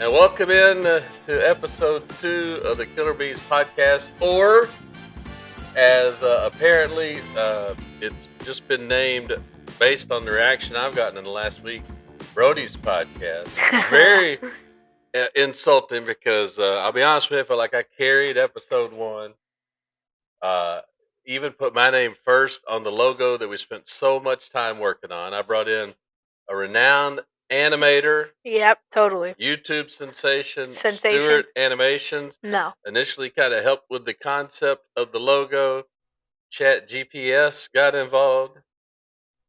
and welcome in to episode 2 of the Killer Bees podcast, or as apparently it's just been named based on the reaction I've gotten in the last week, Brody's podcast. Very insulting because I'll be honest with you, I feel like I carried episode 1. Uh, Even put my name first on the logo that we spent so much time working on. I brought in a renowned animator, Yep, totally. YouTube sensation, Sensation? Stewart Animations. No. Initially kind of helped with the concept of the logo. Chat GPS got involved.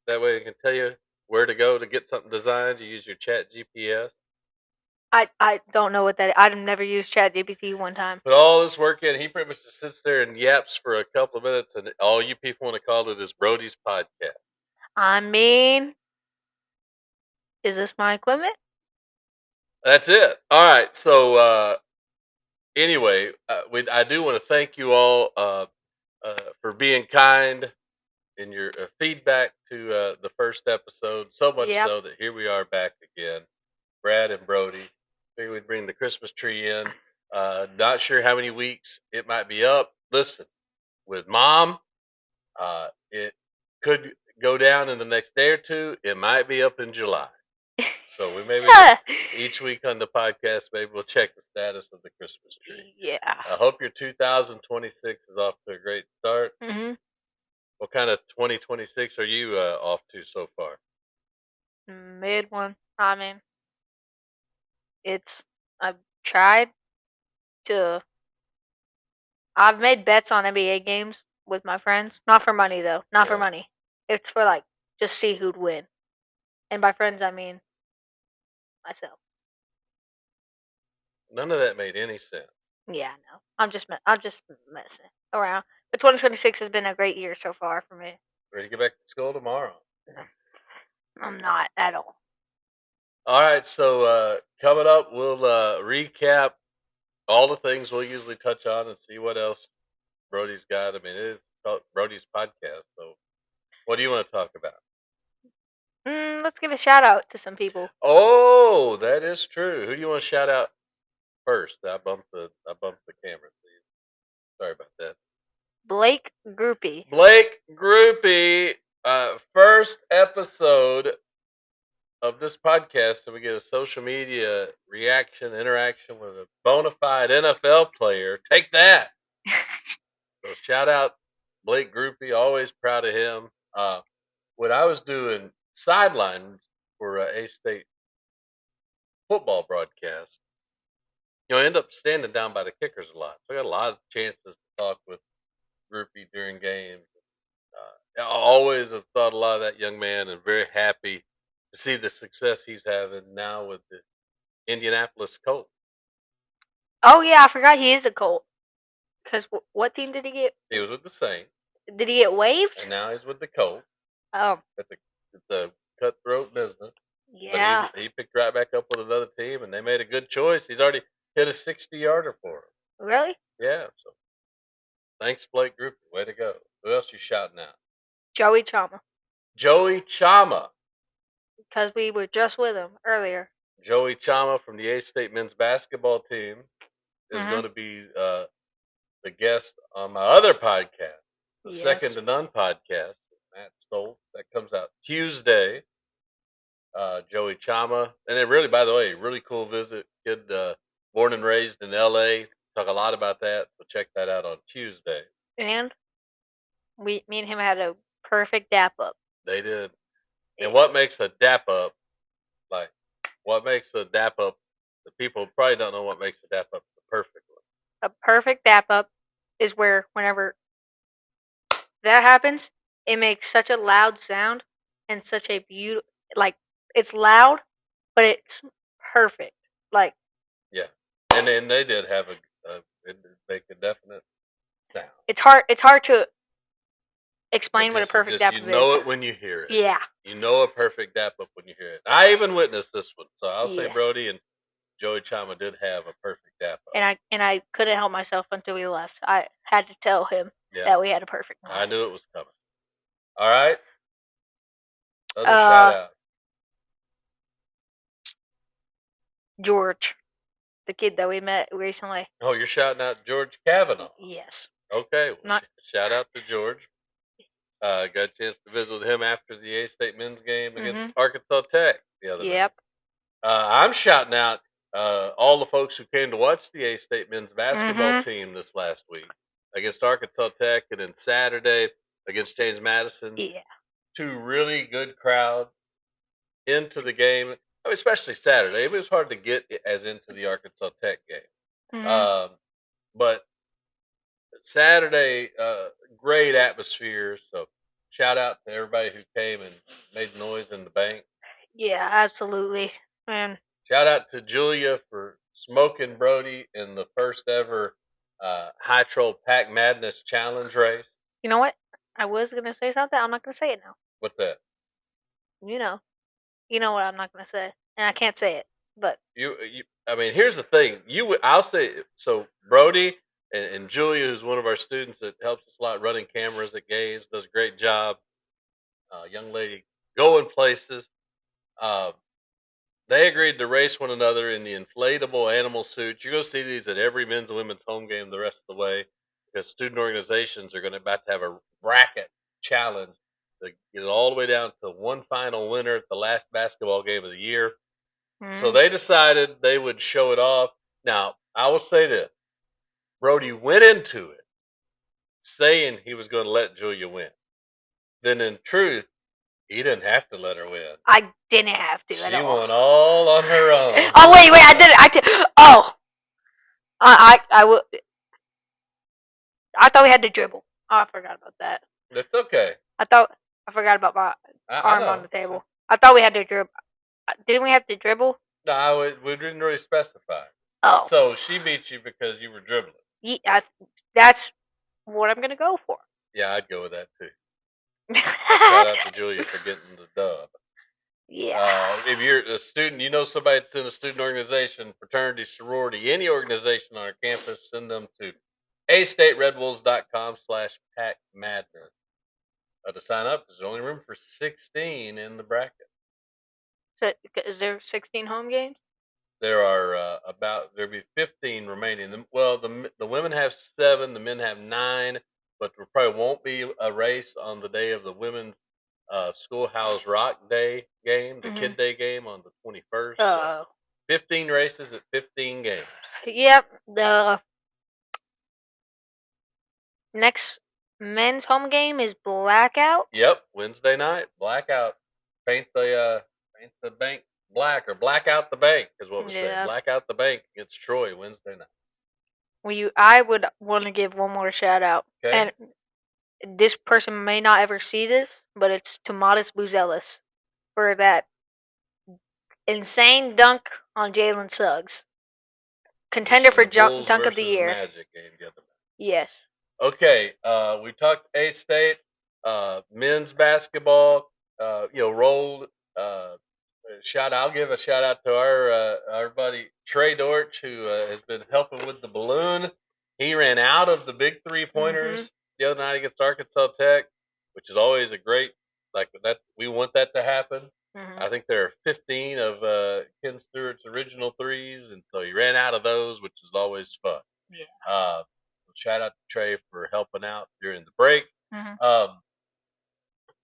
That way it can tell you where to go to get something designed. You use your Chat GPS. I don't know what that is. I've never used ChatGPT one time. Put all this work in. He pretty much just sits there and yaps for a couple of minutes, and all you people want to call it is Brody's podcast. I mean, is this my equipment? That's it. All right. So anyway, I do want to thank you all for being kind in your feedback to the first episode. So much Yep. so that here we are back again, Brad and Brody. Figured we'd bring the Christmas tree in. Not sure how many weeks it might be up. Listen, with Mom, it could go down in the next day or two. It might be up in July. So we maybe each week on the podcast, maybe we'll check the status of the Christmas tree. Yeah. I hope your 2026 is off to a great start. Mm-hmm. What kind of 2026 are you off to so far? Mid one. I mean, I've tried to. I've made bets on NBA games with my friends. Not for money though. Not for Yeah. money. It's for like just see who'd win. And by friends I mean myself. None of that made any sense. Yeah, I know. I'm just messing around. But 2026 has been a great year so far for me. Ready to get back to school tomorrow? I'm not at all. All right, so coming up, we'll recap all the things we'll usually touch on and see what else Brody's got. I mean, it is called Brody's podcast. So, what do you want to talk about? Let's give a shout out to some people. Oh, that is true. Who do you want to shout out first? I bumped the camera. Sorry about that. Blake Groupie. Blake Groupie, first episode of this podcast, so we get a social media reaction, interaction with a bona fide NFL player. Take that. So shout out Blake Groupie, always proud of him. When I was doing sidelines for A-State football broadcast, I end up standing down by the kickers a lot. So I got a lot of chances to talk with Groupie during games. I always have thought a lot of that young man and very happy to see the success he's having now with the Indianapolis Colts. Oh yeah, I forgot he is a Colt. Because what team did he get? He was with the Saints. Did he get waived? And now he's with the Colts. Oh. It's a cutthroat business. Yeah. But he picked right back up with another team, and they made a good choice. He's already hit a 60-yarder for him. Really? Yeah. So thanks, Blake Groupie. Way to go. Who else you shouting out? Joey Chama. Joey Chama. Because we were just with him earlier. Joey Chama from the A-State men's basketball team is going to be the guest on my other podcast, the Second to None podcast with Matt Stoltz. That comes out Tuesday. Joey Chama. And then really, by the way, really cool visit. Kid born and raised in L.A. Talk a lot about that. So check that out on Tuesday. And me and him had a perfect dap up. They did. And what makes a dap up, like, what makes a dap up, the people probably don't know what makes a dap up the perfect one. A perfect dap up is where whenever that happens, it makes such a loud sound and such a beautiful, like, it's loud, but it's perfect. Like, yeah. And then they did have it make a definite sound. It's hard to explain what a perfect dap up is. You know it when you hear it. Yeah. You know a perfect dap up when you hear it. I even witnessed this one, so I'll say Brody and Joey Chama did have a perfect dap up. And I couldn't help myself until we left. I had to tell him that we had a perfect one. I knew it was coming. All right. Other shout out. George. The kid that we met recently. Oh, you're shouting out George Kavanaugh. Yes. Okay, well, Not. shout out to George. Got a chance to visit with him after the A-State men's game against Arkansas Tech the other night. Yep. I'm shouting out all the folks who came to watch the A-State men's basketball team this last week against Arkansas Tech, and then Saturday against James Madison. Yeah. Two really good crowds into the game, I mean, especially Saturday. It was hard to get as into the Arkansas Tech game. But Saturday, great atmosphere. So shout out to everybody who came and made noise in the bank. Yeah, absolutely, man. Shout out to Julia for smoking Brody in the first ever High Troll Pack Madness Challenge race. You know what? I was gonna say something. I'm not gonna say it now. What's that? You know what I'm not gonna say, and I can't say it. But I mean, here's the thing. I'll say so. Brody and Julia, who's one of our students that helps us a lot running cameras at games, does a great job. Young lady going places. They agreed to race one another in the inflatable animal suits. You're going to see these at every men's and women's home game the rest of the way, because student organizations are going to about to have a bracket challenge to get it all the way down to one final winner at the last basketball game of the year. So they decided they would show it off. Now, I will say this. Brody went into it saying he was going to let Julia win. Then in truth, he didn't have to let her win. I didn't have to at She all. won all on her own. Oh wait, I did it. I did. Oh, I thought we had to dribble. Oh, I forgot about that. That's okay. I forgot about my arm on the table. I thought we had to dribble. Didn't we have to dribble? No, we didn't really specify. Oh. So she beat you because you were dribbling. Yeah, that's what I'm gonna go for. Yeah, I'd go with that too. Shout out to Julia for getting the dub. Yeah. If you're a student, you know somebody that's in a student organization, fraternity, sorority, any organization on our campus, send them to astateredwolves.com/packmadness. To sign up, there's only room for 16 in the bracket. So, is there 16 home games? There are there'll be 15 remaining. Well, the women have 7, the men have 9, but there probably won't be a race on the day of the women's Schoolhouse Rock Day game, the Kid Day game on the 21st. So 15 races at 15 games. Yep. The next men's home game is Blackout. Yep, Wednesday night, Blackout. Paint the bank black, or black out the bank is what we say. Black out the bank against Troy Wednesday night. I would want to give one more shout out. Okay. And this person may not ever see this, but it's Tomatis Buzelis for that insane dunk on Jalen Suggs. Contender for dunk of the year. Magic game the other night. Yes. Okay, we talked A-State, men's basketball, rolled. I'll give a shout out to our buddy Trey Dortch, who has been helping with the balloon. He ran out of the big 3-pointers the other night against Arkansas Tech, which is always a great, like that. We want that to happen. I think there are 15 of Ken Stewart's original threes, and so he ran out of those, which is always fun. Yeah. Shout out to Trey for helping out during the break. And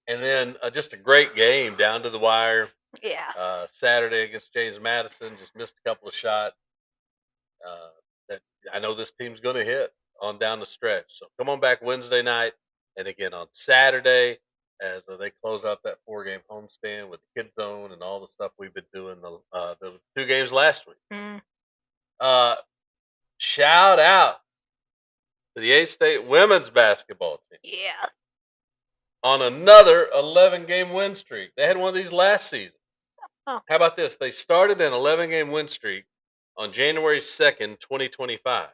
then just a great game down to the wire. Yeah. Saturday against James Madison, just missed a couple of shots. That I know this team's going to hit on down the stretch. So come on back Wednesday night, and again on Saturday as they close out that 4-game homestand with the Kid Zone and all the stuff we've been doing the 2 games last week. Shout out to the A-State women's basketball team. Yeah. On another 11-game win streak. They had one of these last season. Oh. How about this? They started an 11-game win streak on January 2nd, 2025.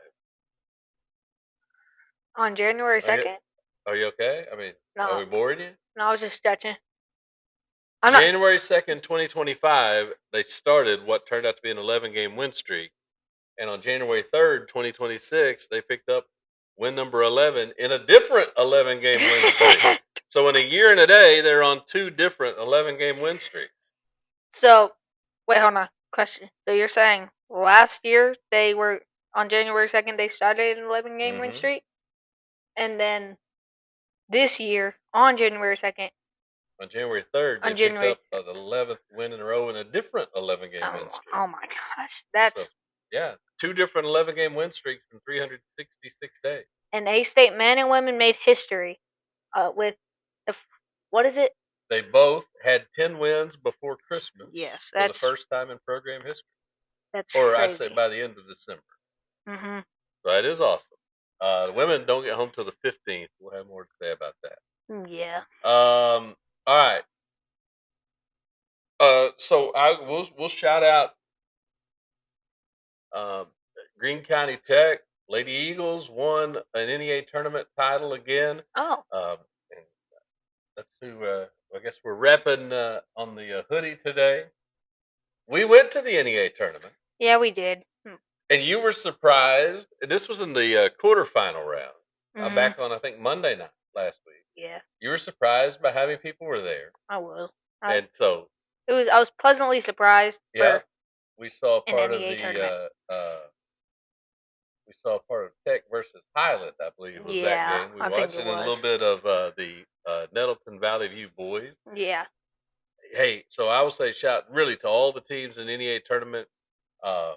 On January 2nd? Are you okay? I mean, no. Are we boring you? No, I was just stretching. January 2nd, 2025, they started what turned out to be an 11-game win streak. And on January 3rd, 2026, they picked up win number 11 in a different 11-game win streak. So in a year and a day, they're on 2 different 11-game win streaks. So, wait, hold on. Question. So you're saying last year they were on January 2nd. They started an 11-game win Mm-hmm. streak, and then this year on January 2nd, On January 3rd, they on picked January. up the 11th win in a row in a different 11-game win streak. Oh my gosh, So, that's yeah, two different 11-game win streaks in 366 days. and A State men and women made history. With the what is it? They both had 10 wins before Christmas Yes, for the first time in program history. that's Or I'd say crazy. by the end of December. Mhm. So that is awesome. The women don't get home till the 15th. We'll have more to say about that. Yeah. All right. So we'll shout out um, Greene County Tech. Lady Eagles won an NEA tournament title again. Oh. And that's who. I guess we're repping on the hoodie today. We went to the NEA tournament. Yeah, we did. And you were surprised. This was in the quarterfinal round, Mhm. back on I think Monday night last week. Yeah, You were surprised by how many people were there, I will. and so I was pleasantly surprised yeah, for we saw an part of NEA tournament. we saw part of Tech versus Highland, I believe, was that Yeah, game we I think watched, it and then a little was. bit of the Nettleton Valley View boys. Yeah. Hey, so I will say shout really to all the teams in the NEA tournament. Uh,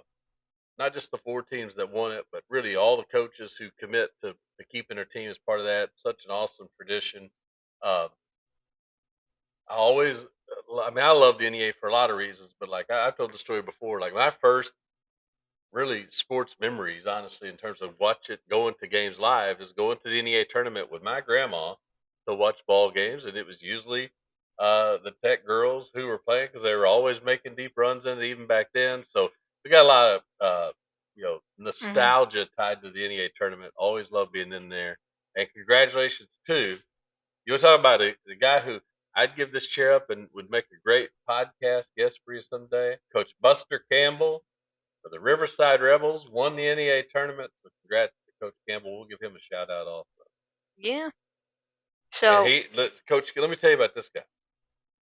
Not just the four teams that won it, but really all the coaches who commit to keeping their team as part of that. Such an awesome tradition. Uh, I mean, I love the NEA for a lot of reasons, but like I told the story before, like my first really sports memories, honestly, in terms of going to games live, is going to the NEA tournament with my grandma to watch ball games, and it was usually the Tech girls who were playing because they were always making deep runs in it even back then. So we got a lot of Mhm. nostalgia tied to the NEA tournament. Always love being in there, and congratulations to you. Want to talk about the guy who I'd give this chair up and would make a great podcast guest for you someday, Coach Buster Campbell. So the Riverside Rebels won the NEA tournament. So congrats to Coach Campbell. We'll give him a shout out also. Yeah. And So. Coach, let me tell you about this guy.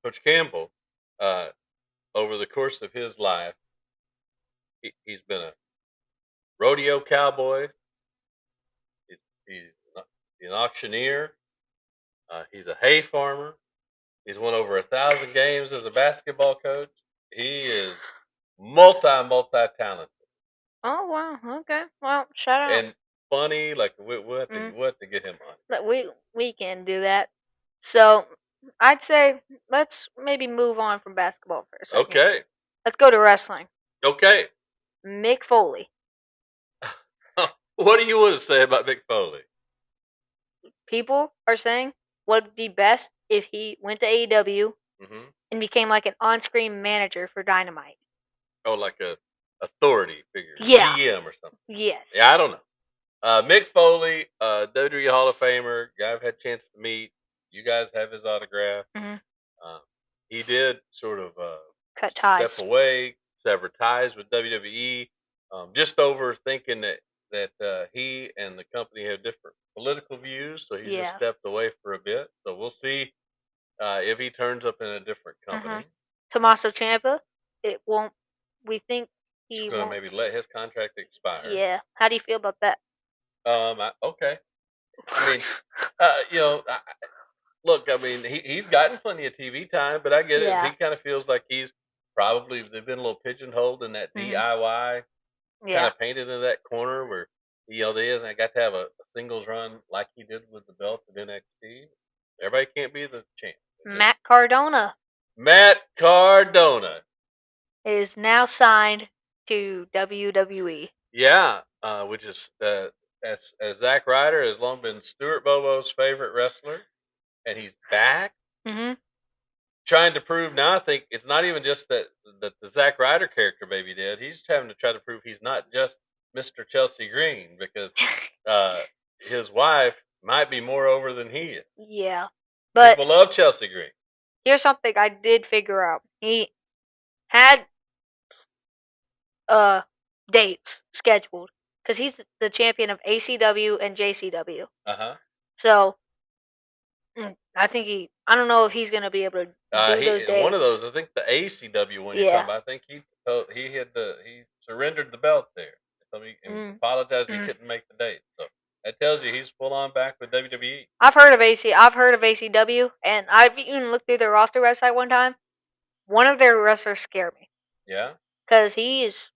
Coach Campbell, uh, over the course of his life, he's been a rodeo cowboy. He's an auctioneer. He's a hay farmer. He's won over 1,000 games as a basketball coach. He is multi talented Oh wow. Okay. Well, shout out. and funny. Like Mm. we'll have to get him on. But we can do that. So I'd say let's maybe move on from basketball for a second. Okay. Let's go to wrestling. Okay. Mick Foley. What do you want to say about Mick Foley? People are saying would be best if he went to AEW Hmm. and became like an on-screen manager for Dynamite. Oh, like a authority figure, Yeah. GM or something. Yes. Yeah, I don't know. Mick Foley, WWE Hall of Famer, guy I've had a chance to meet. You guys have his autograph. Hmm. Uh, he did sort of Cut step ties. away, sever ties with WWE, just over thinking that he and the company have different political views, so he just Yeah. stepped away for a bit. So we'll see if he turns up in a different Hmm. company. Tommaso Ciampa. It won't. We think We're he gonna won't. maybe let his contract expire. Yeah. How do you feel about that? Okay. I mean, you know, look, I mean, he's gotten plenty of TV time, but I get it. If Yeah. he kind of feels like they've been a little pigeonholed in that Hmm. DIY, kind Yeah. of painted in that corner where they hasn't got to have a singles run like he did with the belt at NXT. Everybody can't be the champ. Matt Cardona Matt Cardona, is now signed to WWE. yeah, which is as Zack Ryder has long been Stuart Bobo's favorite wrestler, and he's back Hmm. trying to prove now. I think it's not even just that the Zack Ryder character maybe did. He's having to try to prove he's not just Mr. Chelsea Green because uh, his wife might be more over than he is. Yeah. But People love Chelsea Green. here's something I did figure out. He had uh dates scheduled because he's the champion of ACW and JCW. Uh huh. So I think I don't know if he's gonna be able to do those dates. One of those, I think the ACW one you're Yeah. talking about. I think he surrendered the belt there. So he apologized he couldn't make the date. So that tells you he's full on back with WWE. I've heard of ACW, and I've even looked through their roster website one time. One of their wrestlers scared me Yeah. because he is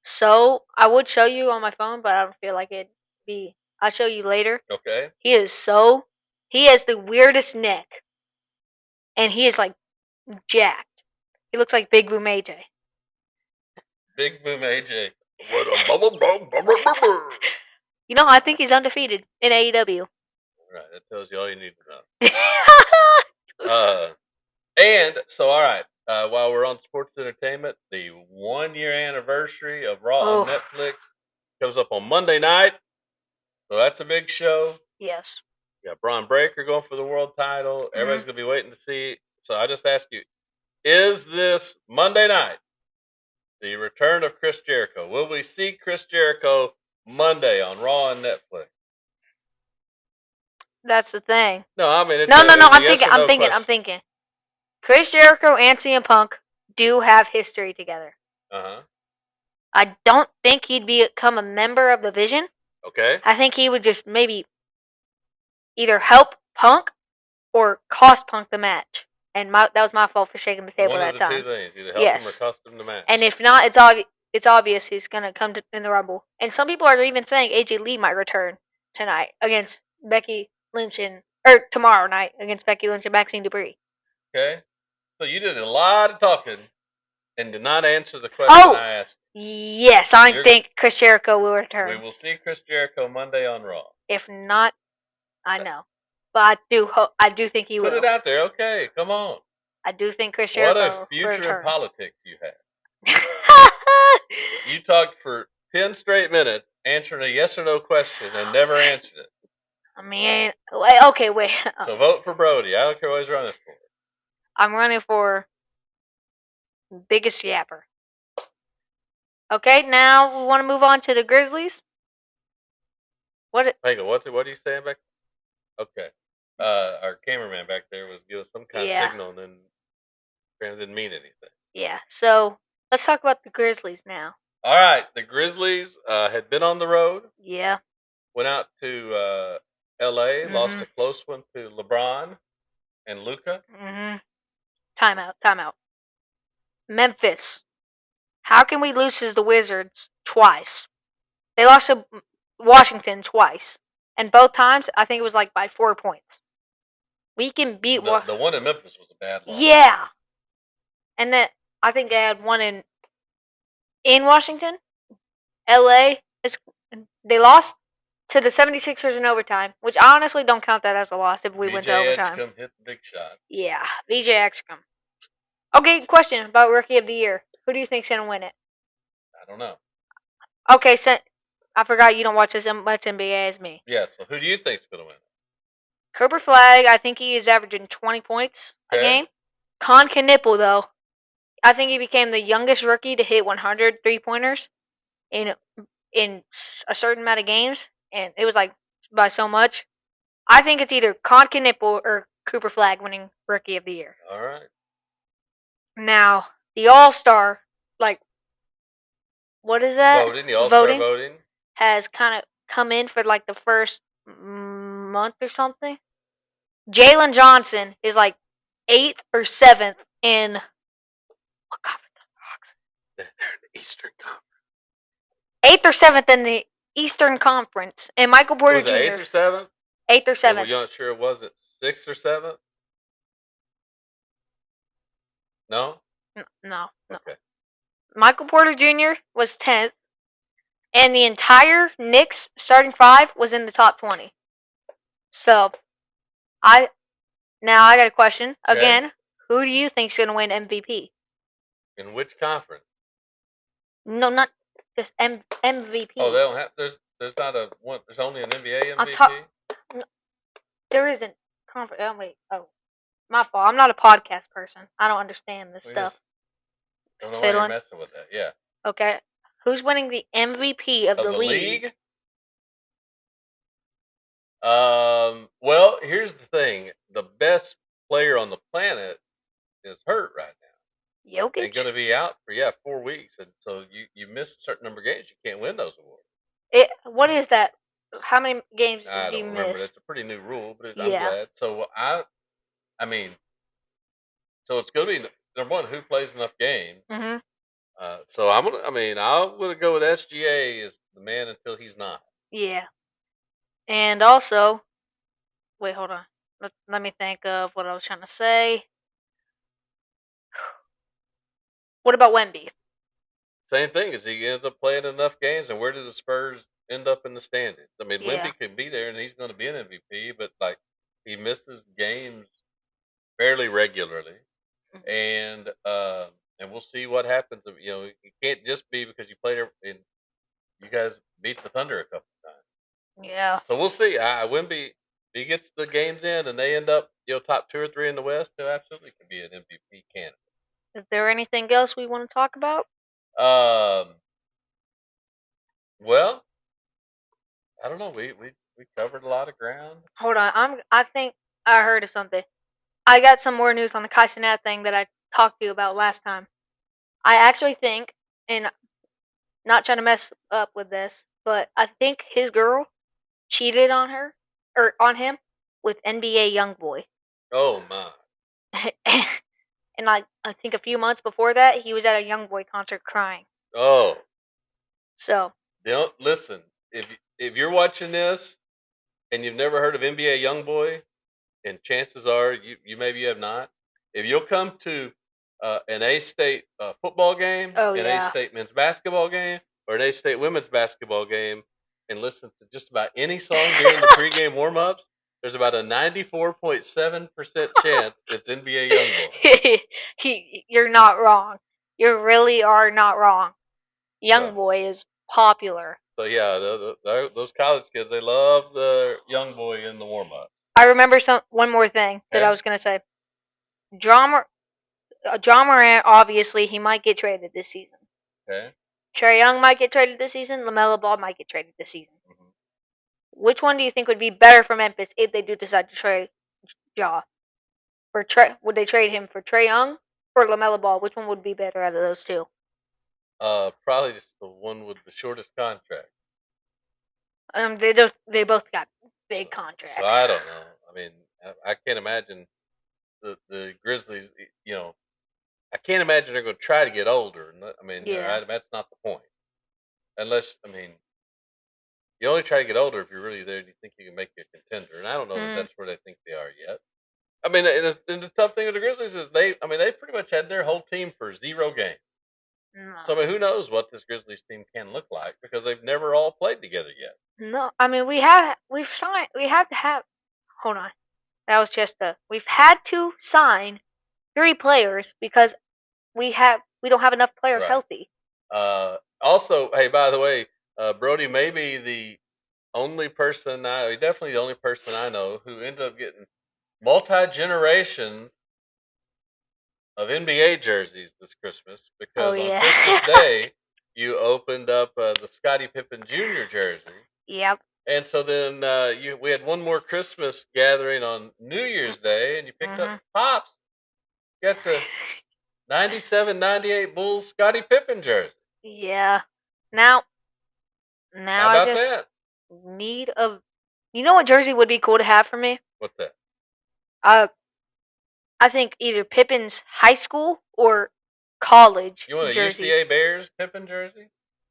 so. I would show you on my phone, but I don't feel like it'd be. I'll show you later. Okay. He is so. He has the weirdest neck, and he is like jacked. He looks like Big Boom AJ. Big Boom AJ. You know, I think he's undefeated in AEW. Right, that tells you all you need to know. And so, all right, while we're on sports entertainment, the 1 year anniversary of Raw on Netflix comes up on Monday night. So that's a big show. Yes. You got Braun Breaker going for the world title. Everybody's going to be waiting to see. So I just ask you, is this Monday night the return of Chris Jericho? Will we see Chris Jericho Monday on Raw and Netflix? That's the thing. No, I mean, no. I'm thinking. Chris Jericho and CM Punk do have history together. Uh-huh. I don't think he'd become a member of the Vision. Okay. I think he would just maybe either help Punk or cost Punk the match. And that was my fault for shaking the table One at of that the time. two things, either help him or cost him the match. And if not, it's obvious he's gonna come in the Rumble. And some people are even saying AJ Lee might return tonight against Becky Lynch or tomorrow night against Becky Lynch and Maxine Dupree. Okay. So you did a lot of talking and did not answer the question I asked. Yes, I think Chris Jericho will return. We will see Chris Jericho Monday on Raw. If not, I know, but I do think he will. Put it out there, okay? Come on. I do think Chris Jericho will return. What a future in politics you have. You talked for 10 straight minutes answering a yes or no question and never answered it. I mean, okay, wait. So vote for Brody. I don't care what he's running for. I'm running for biggest yapper. Okay, now we want to move on to the Grizzlies. Hang on, what are you saying back? Okay. Our cameraman back there was giving some kind of signal and then it didn't mean anything. Yeah, so let's talk about the Grizzlies now. All right, the Grizzlies had been on the road. Yeah. Went out to L.A., lost a close one to LeBron and Luka. Timeout. Memphis. How can we lose to the Wizards twice? They lost to Washington twice. And both times, I think it was like by 4 points. We can beat the one in Memphis was a bad loss. Yeah. And then I think they had one in Washington. LA, they lost to the 76ers in overtime, which I honestly don't count that as a loss if we went to overtime. VJ hit the big shot. Yeah, VJ Excom. Okay, question about Rookie of the Year. Who do you think's going to win it? I don't know. Okay, so I forgot you don't watch as much NBA as me. Yeah, so who do you think's going to win? Cooper Flag, I think he is averaging 20 points a game. Con Knipple, though, I think he became the youngest rookie to hit 100 3-pointers in a certain amount of games, and it was like by so much. I think it's either Con Knipple or Cooper Flag winning Rookie of the Year. All right. Now, the All-Star, like, what is that? Voting, the All-Star voting has kind of come in for like the first month or something. Jalen Johnson is like 8th or 7th in what conference? They're in the Eastern Conference. 8th or 7th in the Eastern Conference, and Michael Porter Jr. 8th or 7th? 8th or 7th. Well, you're not sure it wasn't 6th or 7th? No? No. Okay. Michael Porter Jr. was 10th, and the entire Knicks starting 5 was in the top 20. So, I got a question. Okay. Again, who do you think's going to win MVP? In which conference? No, not just MVP. Oh, they don't have. There's not a one. There's only an NBA MVP. There isn't conference. Oh wait. Oh, my fault. I'm not a podcast person. I don't understand this stuff. Don't know why you're messing with that. Yeah. Okay. Who's winning the MVP of the league? Well, here's the thing. the best player on the planet is hurt right now and Jokic. going to be out for 4 weeks, and so you miss a certain number of games, you can't win those awards. What is that? How many games I do you don't remember. miss? That's a pretty new rule, but I'm Yeah. glad. So I mean, so it's going to be number one, who plays enough games. Mhm. So I'm gonna. I mean, I'm gonna go with SGA as the man until he's not. Yeah. And also, wait, hold on. Let me think of what I was trying to say. What about Wemby? Same thing as he ends up playing enough games, and where do the Spurs end up in the standings? I mean, Yeah. Wemby could be there, and he's going to be an MVP, but like he misses games fairly regularly, Mhm. and we'll see what happens. You know, it can't just be because you played and you guys beat the Thunder a couple of times. Yeah. So we'll see. Wemby, if he gets the games in, and they end up top 2 or 3 in the West, he'll absolutely could be an MVP candidate. Is there anything else we want to talk about? Um, well, I don't know. We covered a lot of ground. Hold on. I think I heard of something. I got some more news on the Kai Cenat thing that I talked to you about last time. I actually think, and not trying to mess up with this, but I think his girl cheated on her or on him with NBA YoungBoy. Oh my. And I think a few months before that, he was at a YoungBoy concert crying. Oh, So, don't listen. If you're watching this and you've never heard of NBA YoungBoy, and chances are you maybe have not. If you'll come to an A State football game, oh an A yeah. State men's basketball game, or an A State women's basketball game, and listen to just about any song during the pregame warm-ups, there's about a 94.7% chance it's NBA YoungBoy. You're not wrong. You really are not wrong. So, YoungBoy is popular. so yeah, those college kids, they love the YoungBoy in the warm-up. I remember one more thing that I Okay, was gonna say. Drama, John Morant. Obviously, he might get traded this season. okay. Trey Young might get traded this season. LaMelo Ball might get traded this season. Mm-hmm. Which one do you think would be better for Memphis if they do decide to trade Ja? Would they trade him for Trey Young or LaMelo Ball? Which one would be better out of those two? Probably just the one with the shortest contract. They both got big So contracts. I don't know. I mean, I can't imagine the Grizzlies. You know, I can't imagine they're going to try to get older. I mean, Yeah. that's not the point. Unless, I mean, you only try to get older if you're really there and you think you can make you a contender. And I don't know that Mm, that's where they think they are yet. I mean, and the tough thing with the Grizzlies is they pretty much had their whole team for 0 games. no. So I mean, who knows what this Grizzlies team can look like because they've never all played together yet. No, I mean we've signed we had to have hold on. That was just we've had to sign 3 players because we don't have enough players Right. healthy. Also, hey, by the way, Brody may be the only person definitely the only person I know who ended up getting multi generations of NBA jerseys this Christmas Oh because on yeah. Christmas Day you opened up the Scottie Pippen Jr. jersey, Yep. and so then we had one more Christmas gathering on New Year's Day, and you picked up Mhm. Pops. You got the 97-98 Bulls Scottie Pippen jersey. Yeah. Now How now I about just that? need a you know what jersey would be cool to have for me? What's that? Uh I think either Pippen's high school or college You want a jersey. UCA Bears Pippen jersey?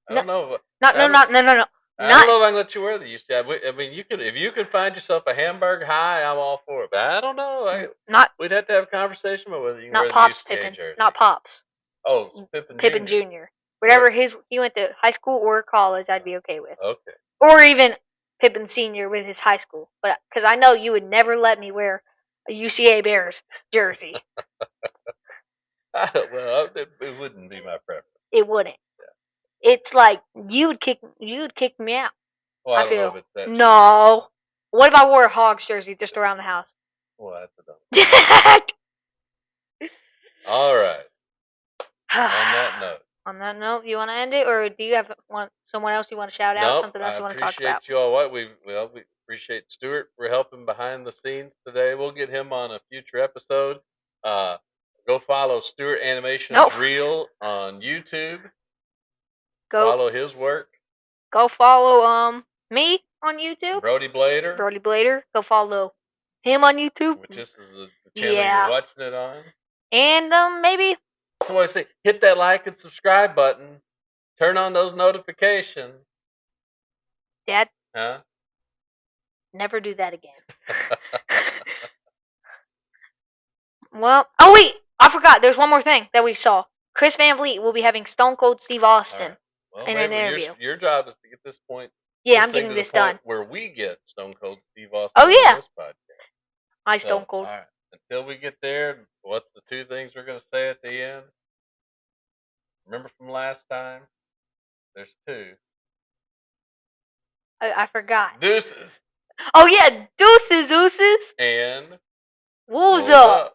I No, don't know. not no I, not no no no. I don't Not know if I can let you wear the UCI. I mean, you could if you could find yourself a Hamburg high, I'm all for it. But I don't know. not We'd have to have a conversation about whether you can not wear the Pops UCA Pippen. jersey. Not Pops. Oh, it's Pippen Pippen Jr. Jr. What? Whatever he went to high school or college, I'd be okay with. Okay. Or even Pippen Sr. with his high school. But because I know you would never let me wear a UCA Bears jersey. Well, it wouldn't be my preference. It wouldn't. Yeah. It's like you'd kick me out. Well, I I don't know feel if it's that serious. no. What if I wore a Hogs jersey just around the house? Well, that's a dumb. On All right. On that note. On that note, you want to end it, or do you have someone else you want to shout out? Nope. Something else I you want to talk about? appreciate you all. What we Appreciate Stuart for helping behind the scenes today. We'll get him on a future episode. Uh, go follow Stuart Nope. Animations Reel on YouTube. Go Follow his work. go follow me on YouTube. Brody Blader, Brody Blader. Go follow him on YouTube. which this is the channel Yeah. you're watching it on. And maybe So I say, hit that like and subscribe button. Turn on those notifications. Dad, Huh? never do that again. Well, oh wait, I forgot. There's one more thing that we saw. Chris Van Vliet will be having Stone Cold Steve Austin Right. Well, in an maybe interview. your job is to get this point. Yeah, this I'm thing getting to the this point done. where we get Stone Cold Steve Austin Oh yeah, on this podcast. hi So, Stone Cold. all right. Until we get there, what's the two things we're going to say at the end? Remember from last time? There's two. I forgot. Deuces Oh yeah, deuces, ooses. and Wolves wolves up. up.